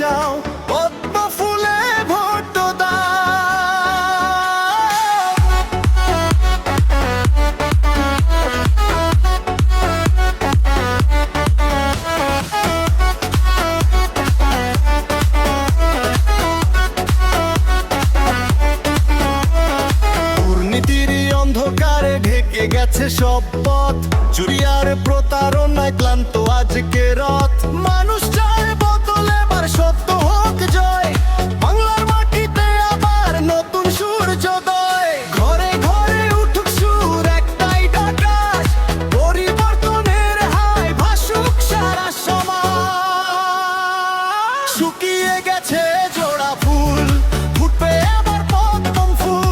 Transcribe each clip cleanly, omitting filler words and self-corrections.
চাও পদ্ম ফুলে ভোট অন্ধকারে ঢেকে গেছে সব পথ, চুরি আর প্রতারণায় ক্লান্ত আজকে রথ। মানুষ চায় বদল, এবার সত্য হোক জয়, বাংলার মাটিতে আবার নতুন সূর্যোদয়। ঘরে ঘরে উঠুক সুর, একটাই ডাকাত, পরিবর্তনের হায় ভাসুক সারা সমাজ। শুকিয়ে গেছে জোড়া ফুল, ফুটবে আবার পদ্ম ফুল।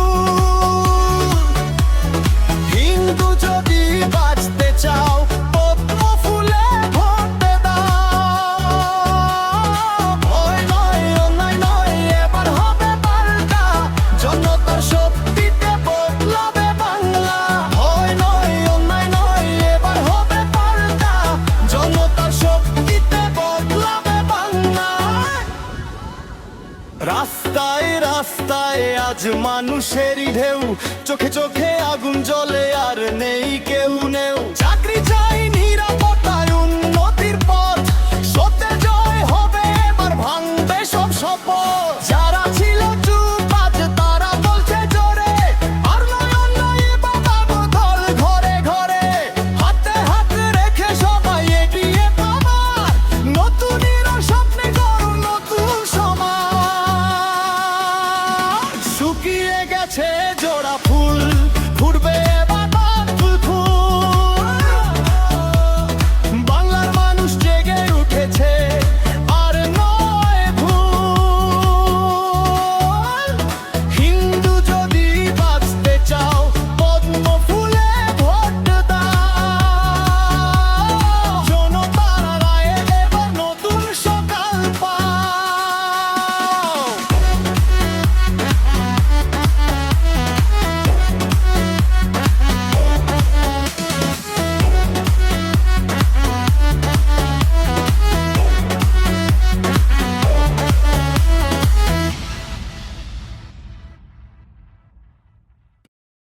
হিন্দু যদি বাঁচতে চাও পদ্ম ফুলে ভোট দাও। ভয় নয়, অন্যায় নয়, এবার হবে পাল্টা, জনতার শক্তিতে বদলাবে বাংলা। ভয় নয়, অন্যায় নয়, এবার হবে পাল্টা, জনতার শক্তিতে বদলাবে বাংলা। রাস্তায় রাস্তায় আজ মানুষেরই ঢেউ, চোখে চোখে আগুন জ্বলে আর নেই কেউ নেউ। চাকরি চাই